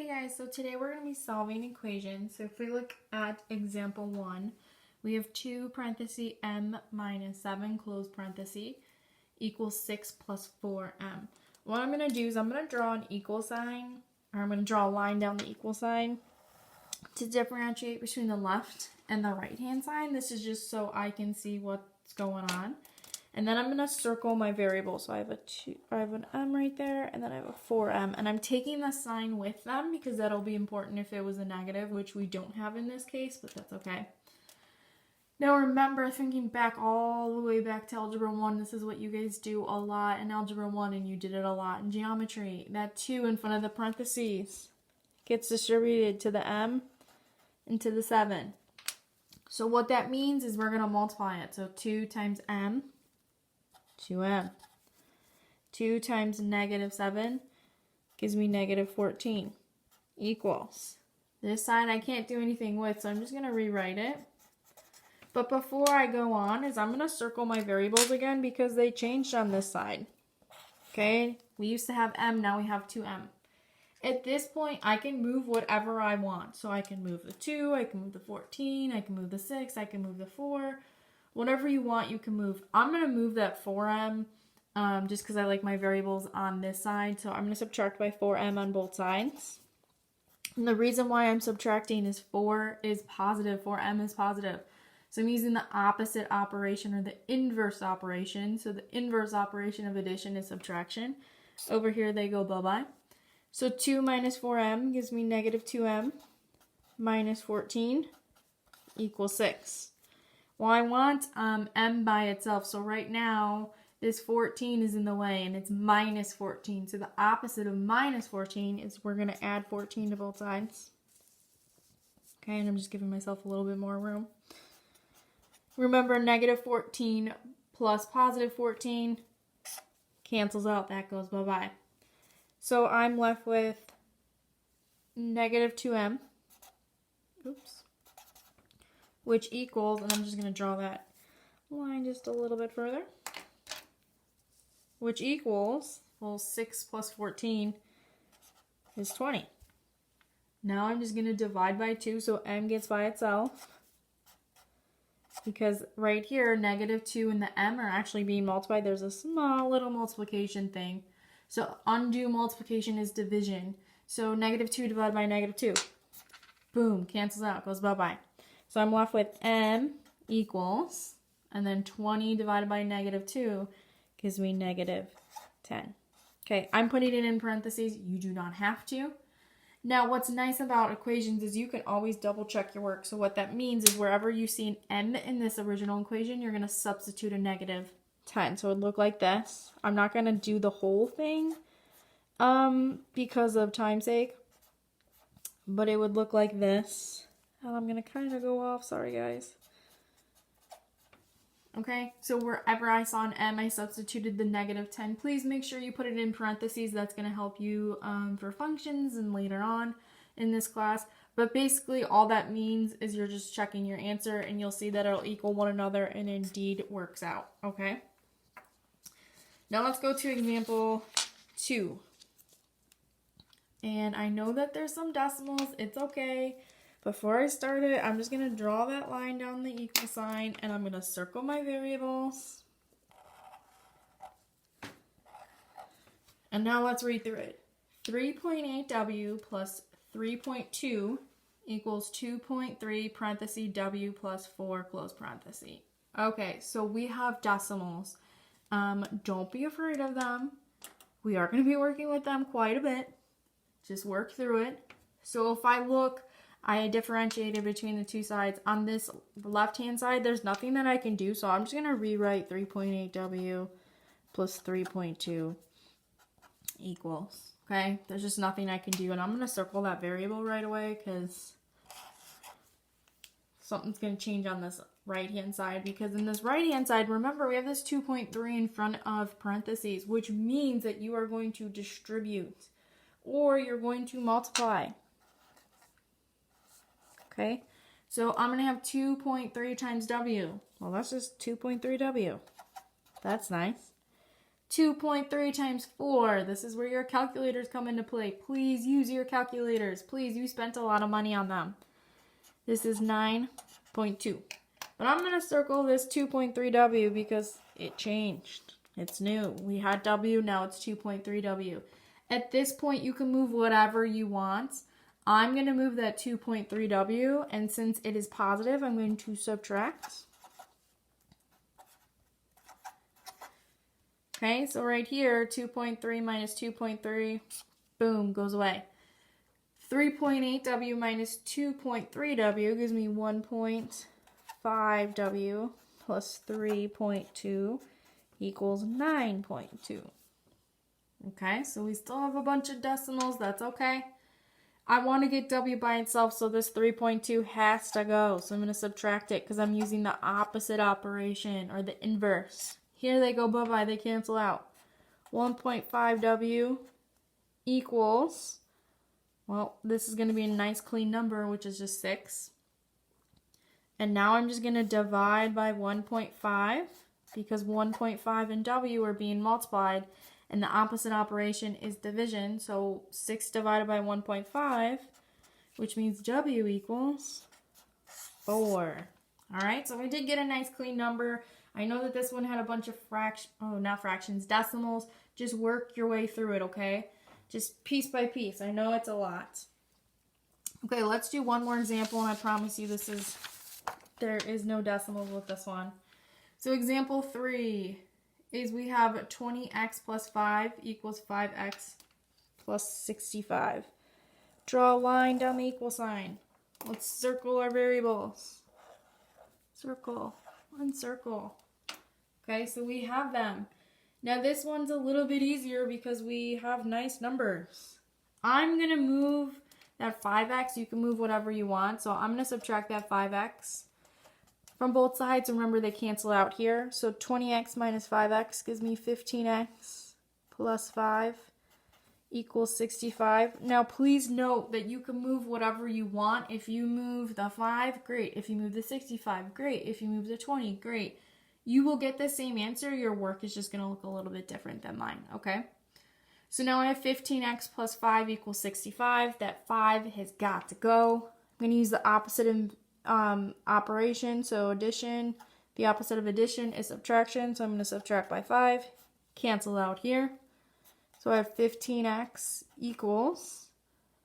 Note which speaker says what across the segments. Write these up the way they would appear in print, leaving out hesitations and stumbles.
Speaker 1: Hey guys, so today we're going to be solving equations. So if we look at example 1, we have 2 parenthesis m minus 7 close parenthesis equals 6 plus 4m. What I'm going to do is I'm going to draw an equal sign, or I'm going to draw a line down the equal sign to differentiate between the left and the right hand side. This is just so I can see what's going on. And then I'm going to circle my variables. So I have an m right there, and then I have a 4m. And I'm taking the sign with them because that'll be important if it was a negative, which we don't have in this case, but that's okay. Now remember, thinking back all the way back to Algebra 1, this is what you guys do a lot in Algebra 1, and you did it a lot in geometry. That 2 in front of the parentheses gets distributed to the m and to the 7. So what that means is we're going to multiply it. So 2 times m, 2m. 2 times negative 7 gives me negative 14 equals. This side I can't do anything with, so I'm just going to rewrite it. But before I go on, I'm going to circle my variables again because they changed on this side. Okay, we used to have m, now we have 2m. At this point, I can move whatever I want. So I can move the 2, I can move the 14, I can move the 6, I can move the 4. Whatever you want, you can move. I'm going to move that 4m just because I like my variables on this side. So I'm going to subtract by 4m on both sides. And the reason why I'm subtracting is 4 is positive, 4m is positive. So I'm using the opposite operation or the inverse operation. So the inverse operation of addition is subtraction. Over here they go bye-bye. So 2 minus 4m gives me negative 2m minus 14 equals 6. Well, I want m by itself. So right now, this 14 is in the way, and it's minus 14. So the opposite of minus 14 is we're going to add 14 to both sides. Okay, and I'm just giving myself a little bit more room. Remember, negative 14 plus positive 14 cancels out. That goes bye-bye. So I'm left with negative 2m. Oops. Which equals, and I'm just going to draw that line just a little bit further, which equals, well, 6 plus 14 is 20. Now I'm just going to divide by 2, so m gets by itself, because right here, negative 2 and the m are actually being multiplied. There's a small little multiplication thing. So undue multiplication is division. So negative 2 divided by negative 2. Boom, cancels out, goes bye-bye. So I'm left with m equals, and then 20 divided by negative 2 gives me negative 10. Okay, I'm putting it in parentheses. You do not have to. Now, what's nice about equations is you can always double check your work. So what that means is wherever you see an m in this original equation, you're going to substitute a negative 10. So it would look like this. I'm not going to do the whole thing because of time's sake, but it would look like this. And I'm going to kind of go off. Sorry, guys. Okay, so wherever I saw an m, I substituted the negative 10. Please make sure you put it in parentheses. That's going to help you for functions and later on in this class. But basically, all that means is you're just checking your answer, and you'll see that it'll equal one another, and indeed works out. Okay? Now let's go to example 2. And I know that there's some decimals. It's okay. Before I start it, I'm just going to draw that line down the equal sign, and I'm going to circle my variables. And now let's read through it. 3.8w plus 3.2 equals 2.3 parenthesis w plus 4 close parenthesis. Okay, so we have decimals. Don't be afraid of them. We are going to be working with them quite a bit. Just work through it. So if I look, I differentiated between the two sides. On this left-hand side, there's nothing that I can do, so I'm just going to rewrite 3.8w plus 3.2 equals. Okay? There's just nothing I can do, and I'm going to circle that variable right away because something's going to change on this right-hand side, because in this right-hand side, remember, we have this 2.3 in front of parentheses, which means that you are going to distribute or you're going to multiply. Okay, so I'm going to have 2.3 times w. Well, that's just 2.3w. That's nice. 2.3 times 4. This is where your calculators come into play. Please use your calculators. Please, you spent a lot of money on them. This is 9.2. But I'm going to circle this 2.3W because it changed. It's new. We had W, now it's 2.3W. At this point, you can move whatever you want. I'm going to move that 2.3W, and since it is positive, I'm going to subtract. Okay, so right here, 2.3 minus 2.3, boom, goes away. 3.8W minus 2.3W gives me 1.5W plus 3.2 equals 9.2. Okay, so we still have a bunch of decimals. That's okay. I want to get W by itself, so this 3.2 has to go. So I'm going to subtract it because I'm using the opposite operation, or the inverse. Here they go bye-bye. They cancel out. 1.5W equals, well, this is going to be a nice clean number, which is just 6. And now I'm just going to divide by 1.5 because 1.5 and W are being multiplied. And the opposite operation is division. So 6 divided by 1.5, which means W equals 4. All right, so we did get a nice clean number. I know that this one had a bunch of decimals. Just work your way through it, okay? Just piece by piece. I know it's a lot. Okay, let's do one more example, and I promise you there is no decimals with this one. So example 3 is we have 20x plus 5 equals 5x plus 65. Draw a line down the equal sign. Let's circle our variables. Circle, uncircle. Okay, so we have them. Now this one's a little bit easier because we have nice numbers. I'm going to move that 5x. You can move whatever you want. So I'm going to subtract that 5x from both sides. Remember, they cancel out here. So 20x minus 5x gives me 15x plus 5 equals 65. Now, please note that you can move whatever you want. If you move the 5, great. If you move the 65, great. If you move the 20, great. You will get the same answer. Your work is just going to look a little bit different than mine, okay? So now I have 15x plus 5 equals 65. That 5 has got to go. I'm going to use the opposite operation, so addition. The opposite of addition is subtraction, so I'm going to subtract by 5. Cancel out here. So I have 15x equals,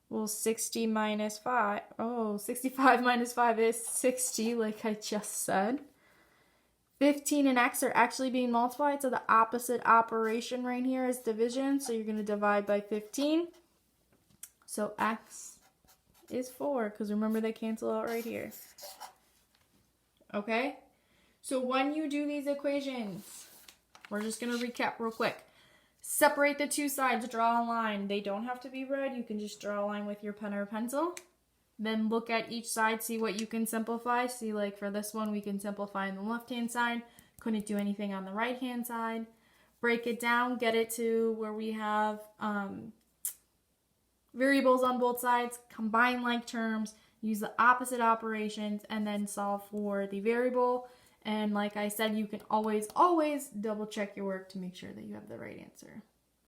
Speaker 1: well, 60 minus 5. Oh, 65 minus 5 is 60, like I just said. 15 and x are actually being multiplied, so the opposite operation right here is division, so you're going to divide by 15. So x is 4, because remember they cancel out right here. Okay? So when you do these equations, we're just going to recap real quick. Separate the two sides, draw a line. They don't have to be red. You can just draw a line with your pen or pencil. Then look at each side, see what you can simplify. See, like for this one, we can simplify on the left-hand side. Couldn't do anything on the right-hand side. Break it down, get it to where we have variables on both sides, combine like terms, use the opposite operations, and then solve for the variable. And like I said, you can always double check your work to make sure that you have the right answer.